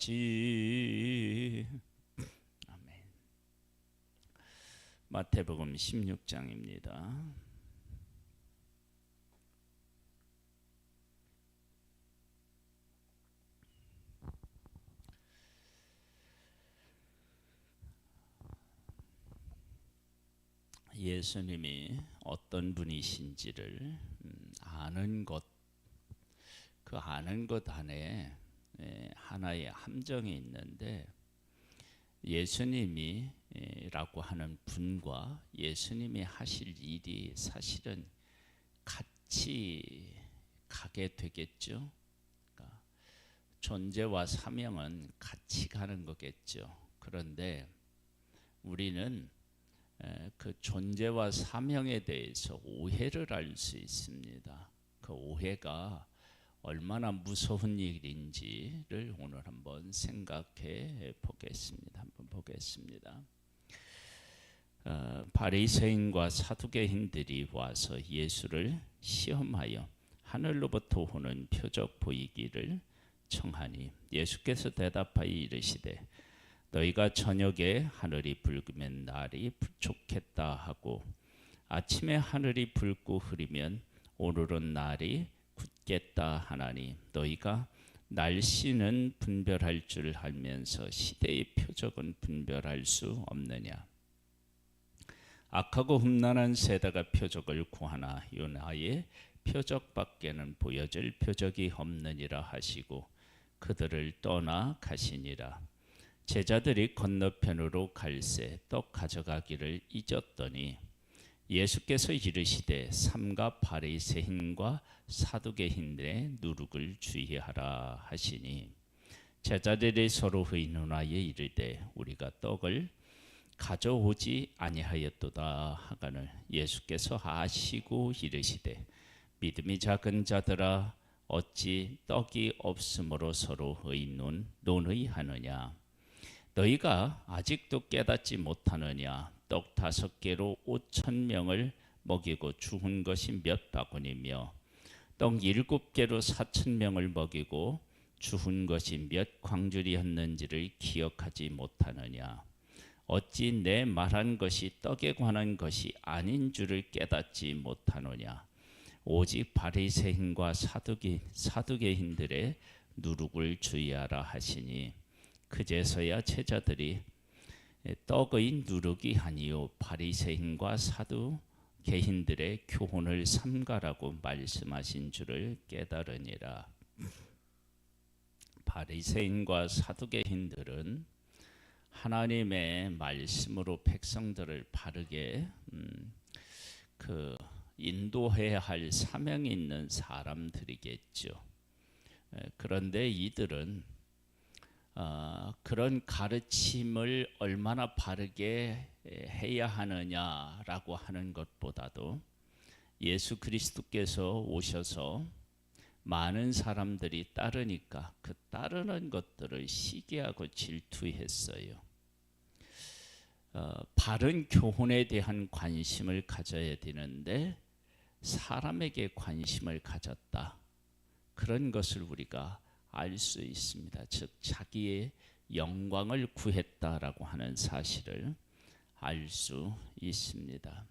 같이. 아멘. 마태복음 16장입니다. 예수님이 어떤 분이신지를 아는 것, 그 아는 것 안에 하나의 함정이 있는데, 예수님이라고 하는 분과 예수님이 하실 일이 사실은 같이 가게 되겠죠. 그러니까 존재와 사명은 같이 가는 거겠죠. 그런데 우리는 그 존재와 사명에 대해서 오해를 할 수 있습니다. 그 오해가 얼마나 무서운 일인지를 오늘 한번 생각해 보겠습니다. 한번 보겠습니다. 바리새인과 사두개인들이 와서 예수를 시험하여 하늘로부터 오는 표적 보이기를 청하니, 예수께서 대답하여 이르시되, 너희가 저녁에 하늘이 붉으면 날이 좋겠다 하고, 아침에 하늘이 붉고 흐리면 오늘은 날이 굳겠다 하나니, 너희가 날씨는 분별할 줄 알면서 시대의 표적은 분별할 수 없느냐. 악하고 흠난한 세대가 표적을 구하나 요나의 표적밖에는 보여줄 표적이 없느니라 하시고 그들을 떠나 가시니라. 제자들이 건너편으로 갈새 떡 가져가기를 잊었더니 예수께서 이르시되, 삼가 바리새인과 사두개인들의 누룩을 주의하라 하시니, 제자들이 서로 의논하여 이르되, 우리가 떡을 가져오지 아니하였도다 하거늘 예수께서 아시고 이르시되, 믿음이 작은 자들아, 어찌 떡이 없으므로 서로 논의하느냐. 너희가 아직도 깨닫지 못하느냐. 떡 5개로 5,000명을 먹이고 죽은 것이 몇 바구니며, 떡 7개로 4,000명을 먹이고 죽은 것이 몇 광줄이었는지를 기억하지 못하느냐. 어찌 내 말한 것이 떡에 관한 것이 아닌 줄을 깨닫지 못하느냐. 오직 바리새인과 사두개인들의 누룩을 주의하라 하시니, 그제서야 제자들이 떡의 누룩이 아니요 바리새인과 사두개인들의 교훈을 삼가라고 말씀하신 줄을 깨달으니라. 바리새인과 사두개인들은 하나님의 말씀으로 백성들을 바르게 인도해야 할 사명이 있는 사람들이겠죠. 그런데 이들은 그런 가르침을 얼마나 바르게 해야 하느냐라고 하는 것보다도, 예수 그리스도께서 오셔서 많은 사람들이 따르니까 그 따르는 것들을 시기하고 질투했어요. 바른 교훈에 대한 관심을 가져야 되는데 사람에게 관심을 가졌다. 그런 것을 우리가 알 수 있습니다. 즉 자기의 영광을 구했다라고 하는 사실을 알 수 있습니다.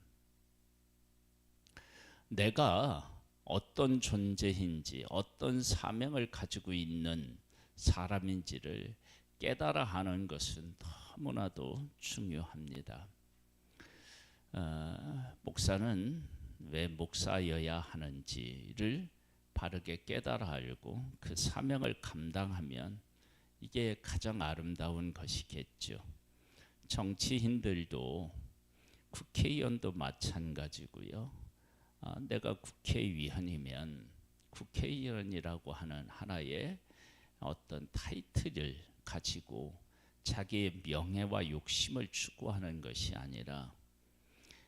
내가 어떤 존재인지, 어떤 사명을 가지고 있는 사람인지를 깨달아 하는 것은 너무나도 중요합니다. 목사는 왜 목사여야 하는지를 바르게 깨달아 알고 그 사명을 감당하면 이게 가장 아름다운 것이겠죠. 정치인들도, 국회의원도 마찬가지고요. 내가 국회의원이면 국회의원이라고 하는 하나의 어떤 타이틀을 가지고 자기의 명예와 욕심을 추구하는 것이 아니라,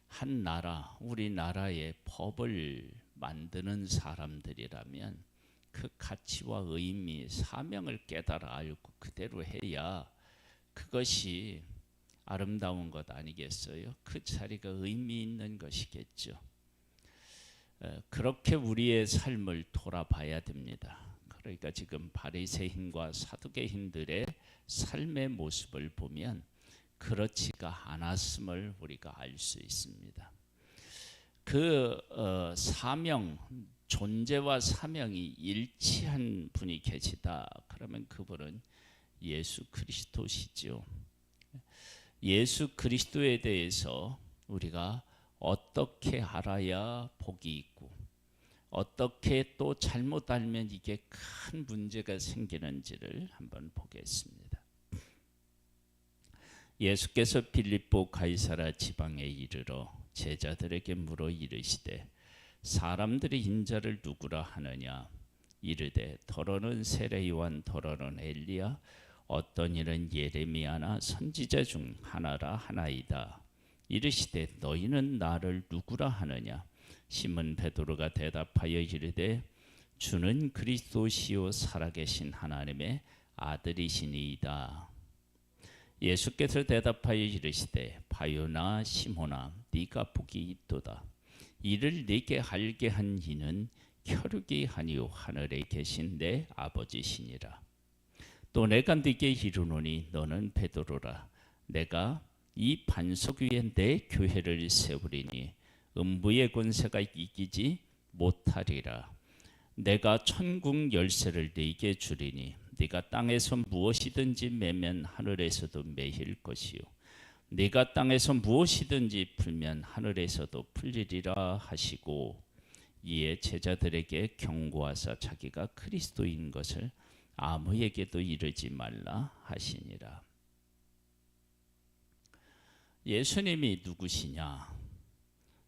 한 나라, 우리나라의 법을 만드는 사람들이라면 그 가치와 의미, 사명을 깨달아 알고 그대로 해야 그것이 아름다운 것 아니겠어요? 그 자리가 의미 있는 것이겠죠. 그렇게 우리의 삶을 돌아봐야 됩니다. 그러니까 지금 바리새인과 사두개인들의 삶의 모습을 보면 그렇지가 않았음을 우리가 알 수 있습니다. 그 사명, 존재와 사명이 일치한 분이 계시다. 그러면 그분은 예수 그리스도시죠. 예수 그리스도에 대해서 우리가 어떻게 알아야 복이 있고 어떻게 또 잘못 알면 이게 큰 문제가 생기는지를 한번 보겠습니다. 예수께서 빌립보 가이사라 지방에 이르러 제자들에게 물어 이르시되 사람들이 인자를 누구라 하느냐 이르되 더러는 세례 요한 더러는 엘리야 어떤 이는 예레미야나 선지자 중 하나라 하나이다. 이르시되 너희는 나를 누구라 하느냐 시몬 베드로가 대답하여 이르되 주는 그리스도시요 살아계신 하나님의 아들이시니이다. 예수께서 대답하여 이르시되 바요나 시몬아 네가 복이 있도다. 이를 네게 알게 한 이는 혈육이 아니요 하늘에 계신 내 아버지시니라. 또 내가 네게 이르노니 너는 베드로라. 내가 이 반석 위에 내 교회를 세우리니 음부의 권세가 이기지 못하리라. 내가 천국 열쇠를 네게 주리니 네가 땅에서 무엇이든지 매면 하늘에서도 매일 것이요 네가 땅에서 무엇이든지 풀면 하늘에서도 풀리리라 하시고 이에 제자들에게 경고하사 자기가 그리스도인 것을 아무에게도 이르지 말라 하시니라. 예수님이 누구시냐?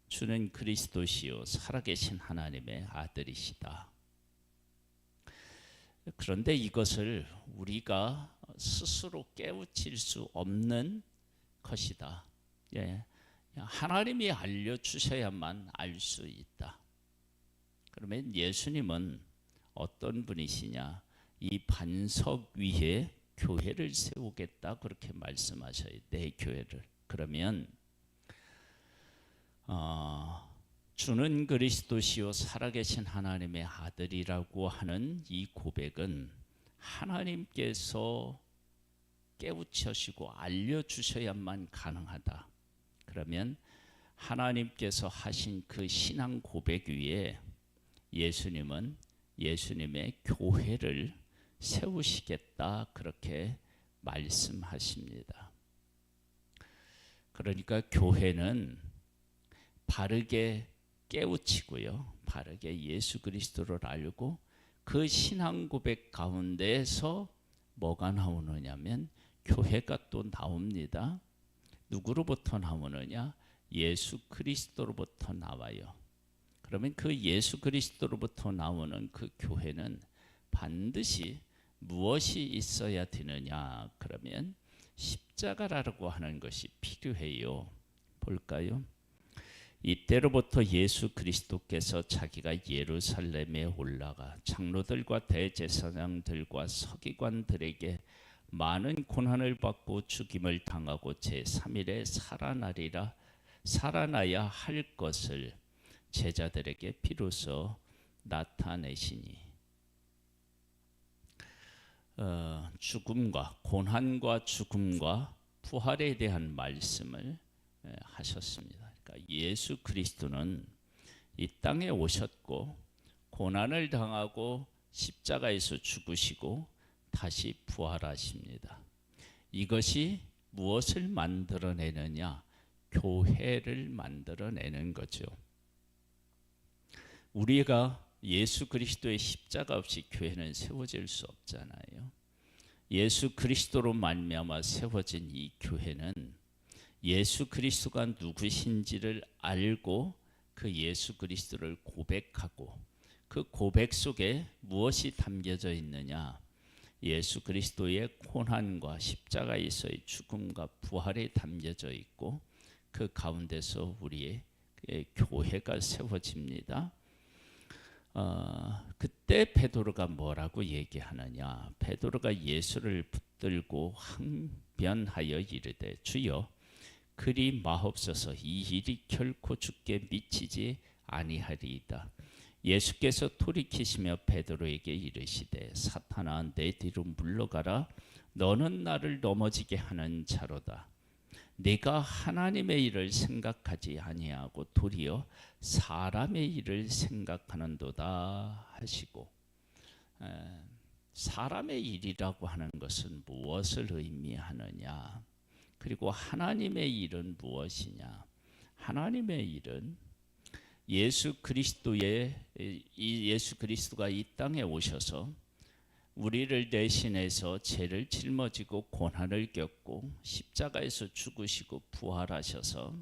주는 그리스도시요 살아계신 하나님의 아들이시다. 그런데 이것을 우리가 스스로 깨우칠 수 없는 것이다. 하나님이 알려주셔야만 알 수 있다. 그러면 예수님은 어떤 분이시냐? 이 반석 위에 교회를 세우겠다 그렇게 말씀하셔요. 내 교회를. 그러면 주는 그리스도시요 살아계신 하나님의 아들이라고 하는 이 고백은 하나님께서 깨우치시고 알려주셔야만 가능하다. 그러면 하나님께서 하신 그 신앙 고백 위에 예수님은 예수님의 교회를 세우시겠다 그렇게 말씀하십니다. 그러니까 교회는 바르게 깨우치고요, 바르게 예수 그리스도를 알고 그 신앙 고백 가운데에서 뭐가 나오느냐면 교회가 또 나옵니다. 누구로부터 나오느냐? 예수 그리스도로부터 나와요. 그러면 그 예수 그리스도로부터 나오는 그 교회는 반드시 무엇이 있어야 되느냐? 그러면 십자가라고 하는 것이 필요해요. 볼까요? 이때로부터 예수 그리스도께서 자기가 예루살렘에 올라가 장로들과 대제사장들과 서기관들에게 많은 고난을 받고 죽임을 당하고 제3일에 살아나야 할 것을 제자들에게 비로소 나타내시니 죽음과 고난과 죽음과 부활에 대한 말씀을 하셨습니다. 그러니까 예수 그리스도는 이 땅에 오셨고 고난을 당하고 십자가에서 죽으시고 다시 부활하십니다. 이것이 무엇을 만들어내느냐? 교회를 만들어내는 거죠. 우리가 예수 그리스도의 십자가 없이 교회는 세워질 수 없잖아요. 예수 그리스도로 말미암아 세워진 이 교회는 예수 그리스도가 누구신지를 알고 그 예수 그리스도를 고백하고 그 고백 속에 무엇이 담겨져 있느냐? 예수 그리스도의 고난과 십자가에서의 죽음과 부활에 담겨져 있고 그 가운데서 우리의 교회가 세워집니다. 그때 베드로가 뭐라고 얘기하느냐? 베드로가 예수를 붙들고 항변하여 이르되 주여 그리 마옵소서 이 일이 결코 주께 미치지 아니하리이다. 예수께서 돌이키시며 베드로에게 이르시되 사탄아 내 뒤로 물러가라 너는 나를 넘어지게 하는 자로다. 네가 하나님의 일을 생각하지 아니하고 도리어 사람의 일을 생각하는도다 하시고, 사람의 일이라고 하는 것은 무엇을 의미하느냐, 그리고 하나님의 일은 무엇이냐. 하나님의 일은 예수 그리스도가 이 땅에 오셔서 우리를 대신해서 죄를 짊어지고 고난을 겪고 십자가에서 죽으시고 부활하셔서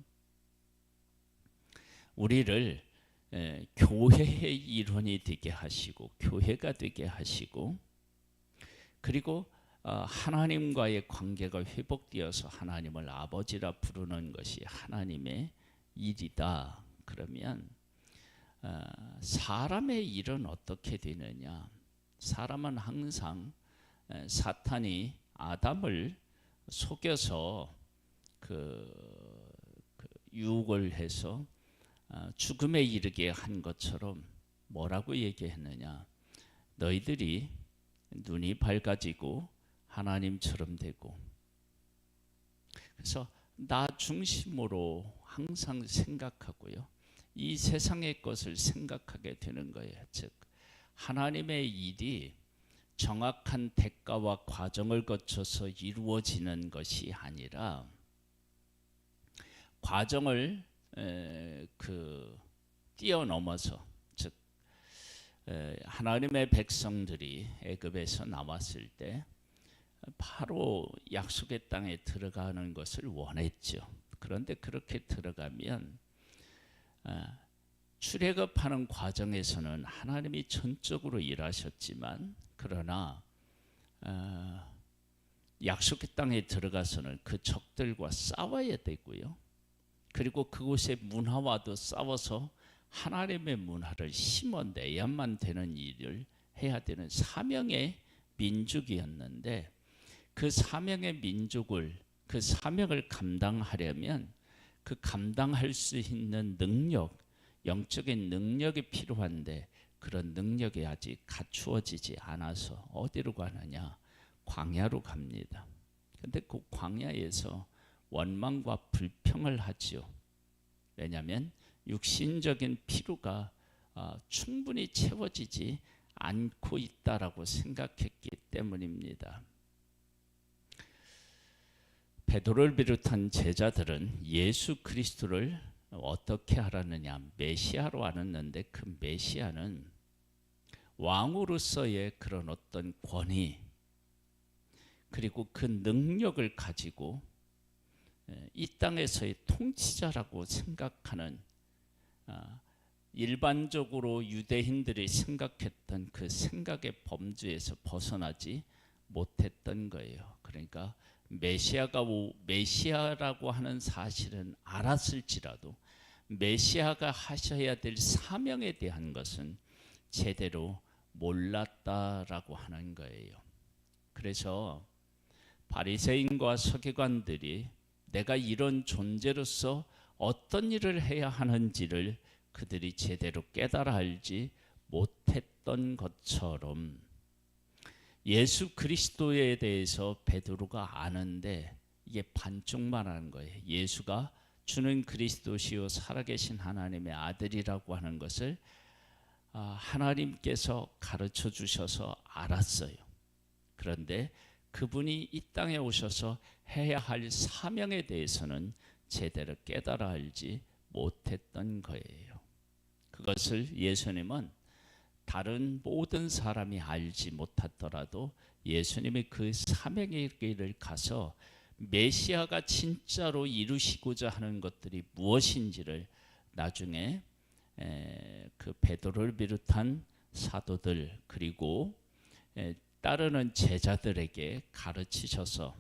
우리를 교회의 일원이 되게 하시고 교회가 되게 하시고, 그리고 하나님과의 관계가 회복되어서 하나님을 아버지라 부르는 것이 하나님의 일이다. 그러면 사람의 일은 어떻게 되느냐? 사람은 항상 사탄이 아담을 속여서 유혹을 해서 죽음에 이르게 한 것처럼 뭐라고 얘기했느냐? 너희들이 눈이 밝아지고 하나님처럼 되고, 그래서 나 중심으로 항상 생각하고요, 이 세상의 것을 생각하게 되는 거예요. 즉 하나님의 일이 정확한 대가와 과정을 거쳐서 이루어지는 것이 아니라 과정을 뛰어넘어서, 즉 하나님의 백성들이 애굽에서 나왔을 때 바로 약속의 땅에 들어가는 것을 원했죠. 그런데 그렇게 들어가면 출애굽하는 과정에서는 하나님이 전적으로 일하셨지만, 그러나 약속의 땅에 들어가서는 그 적들과 싸워야 되고요, 그리고 그곳의 문화와도 싸워서 하나님의 문화를 심어내야만 되는 일을 해야 되는 사명의 민족이었는데, 그 사명의 민족을, 그 사명을 감당하려면 그 감당할 수 있는 능력, 영적인 능력이 필요한데 그런 능력이 아직 갖추어지지 않아서 어디로 가느냐? 광야로 갑니다. 근데 그 광야에서 원망과 불평을 하지요. 왜냐하면 육신적인 필요가 충분히 채워지지 않고 있다라고 생각했기 때문입니다. 베드로를 비롯한 제자들은 예수 그리스도를 어떻게 알았느냐? 메시아로 알았는데, 그 메시아는 왕으로서의 그런 어떤 권위, 그리고 그 능력을 가지고 이 땅에서의 통치자라고 생각하는, 일반적으로 유대인들이 생각했던 그 생각의 범주에서 벗어나지 못했던 거예요. 그러니까 메시아라고 하는 사실은 알았을지라도 메시아가 하셔야 될 사명에 대한 것은 제대로 몰랐다라고 하는 거예요. 그래서 바리새인과 서기관들이 내가 이런 존재로서 어떤 일을 해야 하는지를 그들이 제대로 깨달아 알지 못했던 것처럼, 예수 그리스도에 대해서 베드로가 아는데 이게 반쪽만 아는 거예요. 예수가 주는 그리스도시요 살아계신 하나님의 아들이라고 하는 것을 하나님께서 가르쳐 주셔서 알았어요. 그런데 그분이 이 땅에 오셔서 해야 할 사명에 대해서는 제대로 깨달아 알지 못했던 거예요. 그것을 예수님은 다른 모든 사람이 알지 못하더라도 예수님이 그 사명의 길을 가서 메시아가 진짜로 이루시고자 하는 것들이 무엇인지를 나중에 그 베드로를 비롯한 사도들, 그리고 따르는 제자들에게 가르치셔서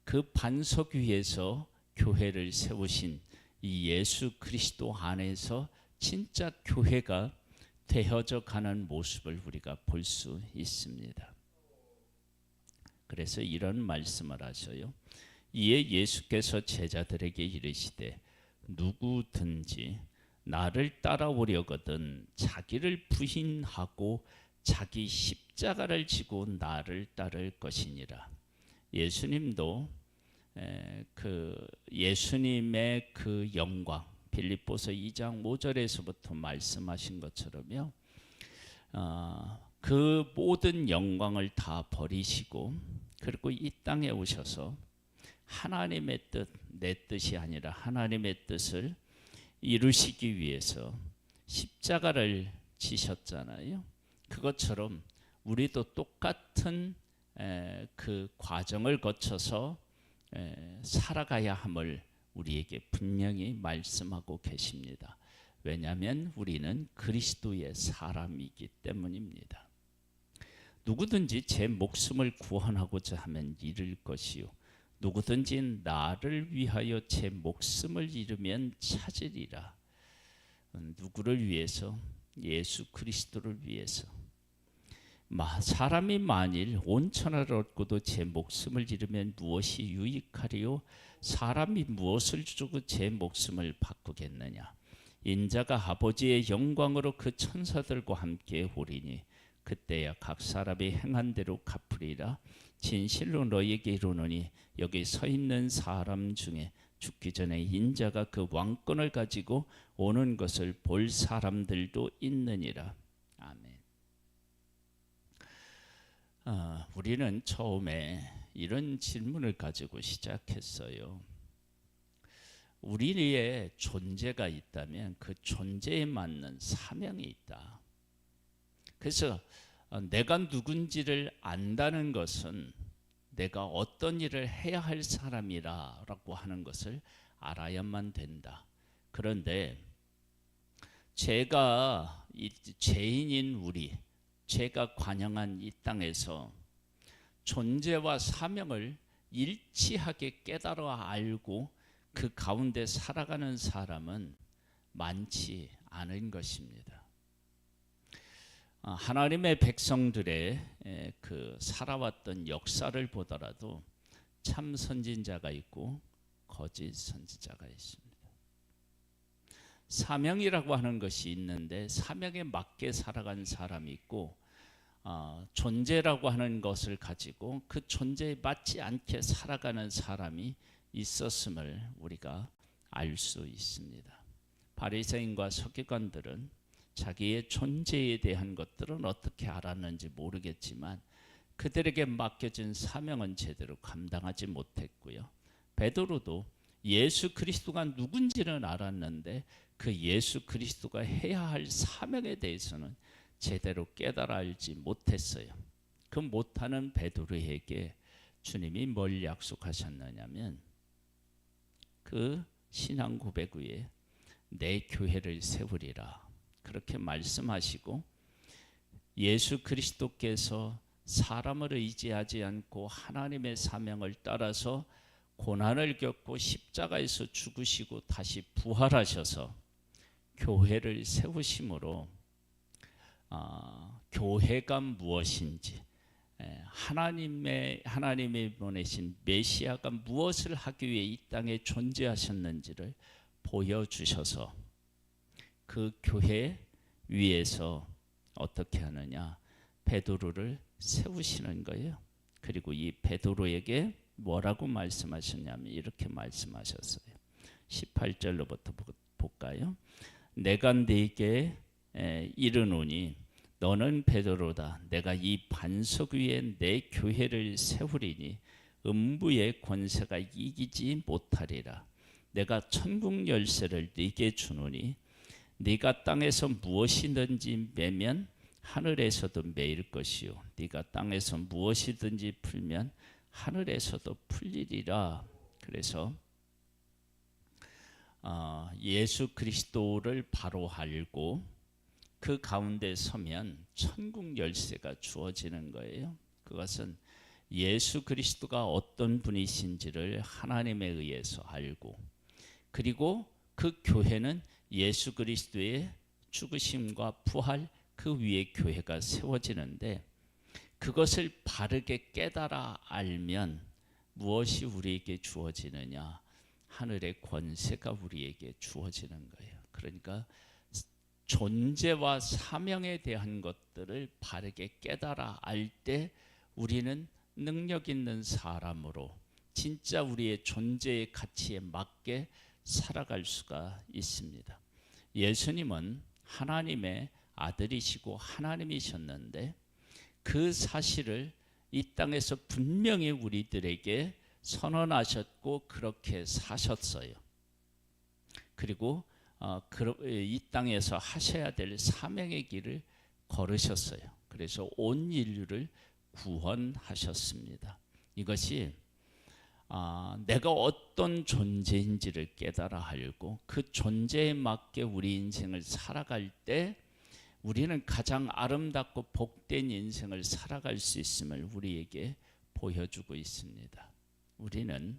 그 반석 위에서 교회를 세우신 이 예수 그리스도 안에서 진짜 교회가 되어져 가는 모습을 우리가 볼 수 있습니다. 그래서 이런 말씀을 하셔요. 이에 예수께서 제자들에게 이르시되 누구든지 나를 따라오려거든 자기를 부인하고 자기 십자가를 지고 나를 따를 것이니라. 예수님도 예수님의 그 영광, 빌립보서 2장 5절에서부터 말씀하신 것처럼요, 그 모든 영광을 다 버리시고 그리고 이 땅에 오셔서 하나님의 뜻, 내 뜻이 아니라 하나님의 뜻을 이루시기 위해서 십자가를 지셨잖아요. 그것처럼 우리도 똑같은 그 과정을 거쳐서 살아가야 함을 우리에게 분명히 말씀하고 계십니다. 왜냐하면 우리는 그리스도의 사람이기 때문입니다. 누구든지 제 목숨을 구원하고자 하면 잃을 것이요 누구든지 나를 위하여 제 목숨을 잃으면 찾으리라. 누구를 위해서? 예수 그리스도를 위해서. 사람이 만일 온 천하를 얻고도 제 목숨을 잃으면 무엇이 유익하리요? 사람이 무엇을 주고 제 목숨을 바꾸겠느냐? 인자가 아버지의 영광으로 그 천사들과 함께 오리니 그때야 각 사람이 행한 대로 갚으리라. 진실로 너희에게 이르노니 여기 서 있는 사람 중에 죽기 전에 인자가 그 왕권을 가지고 오는 것을 볼 사람들도 있느니라. 아멘. 우리는 처음에 이런 질문을 가지고 시작했어요. 우리의 존재가 있다면 그 존재에 맞는 사명이 있다. 그래서 내가 누군지를 안다는 것은 내가 어떤 일을 해야 할 사람이라고 하는 것을 알아야만 된다. 그런데 제가 죄인인 우리, 제가 관영한 이 땅에서 존재와 사명을 일치하게 깨달아 알고 그 가운데 살아가는 사람은 많지 않은 것입니다. 하나님의 백성들의 그 살아왔던 역사를 보더라도 참 선진자가 있고 거짓 선지자가 있습니다. 사명이라고 하는 것이 있는데 사명에 맞게 살아간 사람이 있고 존재라고 하는 것을 가지고 그 존재에 맞지 않게 살아가는 사람이 있었음을 우리가 알 수 있습니다. 바리새인과 서기관들은 자기의 존재에 대한 것들은 어떻게 알았는지 모르겠지만 그들에게 맡겨진 사명은 제대로 감당하지 못했고요. 베드로도 예수 그리스도가 누군지는 알았는데 그 예수 그리스도가 해야 할 사명에 대해서는 제대로 깨달아 알지 못했어요. 그 못하는 베드로에게 주님이 뭘 약속하셨느냐면 그 신앙 고백 위에 내 교회를 세우리라 그렇게 말씀하시고 예수 그리스도께서 사람을 의지하지 않고 하나님의 사명을 따라서 고난을 겪고 십자가에서 죽으시고 다시 부활하셔서 교회를 세우심으로 교회가 무엇인지 하나님이 보내신 메시아가 무엇을 하기 위해 이 땅에 존재하셨는지를 보여주셔서 그 교회 위에서 어떻게 하느냐 베드로를 세우시는 거예요. 그리고 이 베드로에게 뭐라고 말씀하셨냐면 이렇게 말씀하셨어요. 18절로부터 볼까요? 내가 네게 이르노니 너는 베드로다. 내가 이 반석 위에 내 교회를 세우리니 음부의 권세가 이기지 못하리라. 내가 천국 열쇠를 네게 주노니 네가 땅에서 무엇이든지 매면 하늘에서도 매일 것이요 네가 땅에서 무엇이든지 풀면 하늘에서도 풀리리라. 그래서 예수 그리스도를 바로 알고 그 가운데 서면 천국 열쇠가 주어지는 거예요. 그것은 예수 그리스도가 어떤 분이신지를 하나님에 의해서 알고 그리고 그 교회는 예수 그리스도의 죽으심과 부활 그 위에 교회가 세워지는데 그것을 바르게 깨달아 알면 무엇이 우리에게 주어지느냐? 하늘의 권세가 우리에게 주어지는 거예요. 그러니까 존재와 사명에 대한 것들을 바르게 깨달아 알 때 우리는 능력 있는 사람으로 진짜 우리의 존재의 가치에 맞게 살아갈 수가 있습니다. 예수님은 하나님의 아들이시고 하나님이셨는데 그 사실을 이 땅에서 분명히 우리들에게 선언하셨고 그렇게 사셨어요. 그리고 이 땅에서 하셔야 될 사명의 길을 걸으셨어요. 그래서 온 인류를 구원하셨습니다. 이것이 내가 어떤 존재인지를 깨달아 알고 그 존재에 맞게 우리 인생을 살아갈 때 우리는 가장 아름답고 복된 인생을 살아갈 수 있음을 우리에게 보여주고 있습니다. 우리는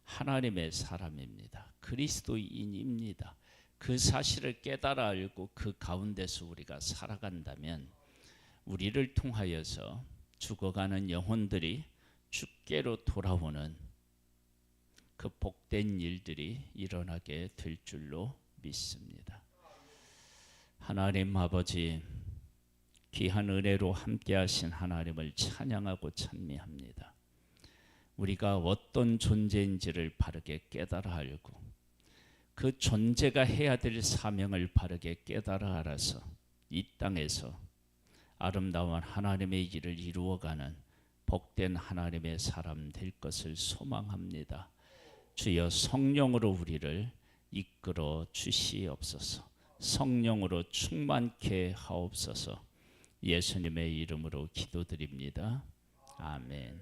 하나님의 사람입니다. 그리스도인입니다. 그 사실을 깨달아 알고 그 가운데서 우리가 살아간다면 우리를 통하여서 죽어가는 영혼들이 주께로 돌아오는 그 복된 일들이 일어나게 될 줄로 믿습니다. 하나님 아버지, 귀한 은혜로 함께하신 하나님을 찬양하고 찬미합니다. 우리가 어떤 존재인지를 바르게 깨달아 알고 그 존재가 해야 될 사명을 바르게 깨달아 알아서 이 땅에서 아름다운 하나님의 일을 이루어가는 복된 하나님의 사람 될 것을 소망합니다. 주여 성령으로 우리를 이끌어 주시옵소서. 성령으로 충만케 하옵소서. 예수님의 이름으로 기도드립니다. 아멘.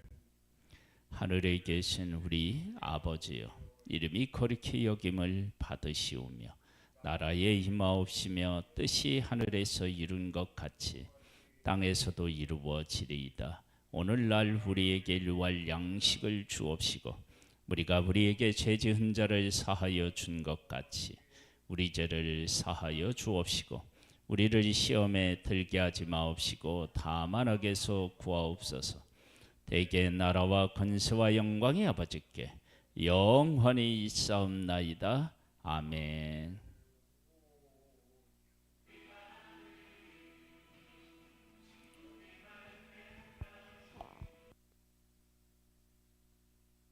하늘에 계신 우리 아버지여, 이름이 거룩히 여김을 받으시오며 나라에 임하옵시며 뜻이 하늘에서 이룬 것 같이 땅에서도 이루어지리이다. 오늘날 우리에게 일용할 양식을 주옵시고 우리가 우리에게 죄 지은 자를 사하여 준 것 같이 우리 죄를 사하여 주옵시고 우리를 시험에 들게 하지 마옵시고 다만 악에서 구하옵소서. 대개 나라와 권세와 영광이 아버지께 영원히 있사옵나이다. 아멘.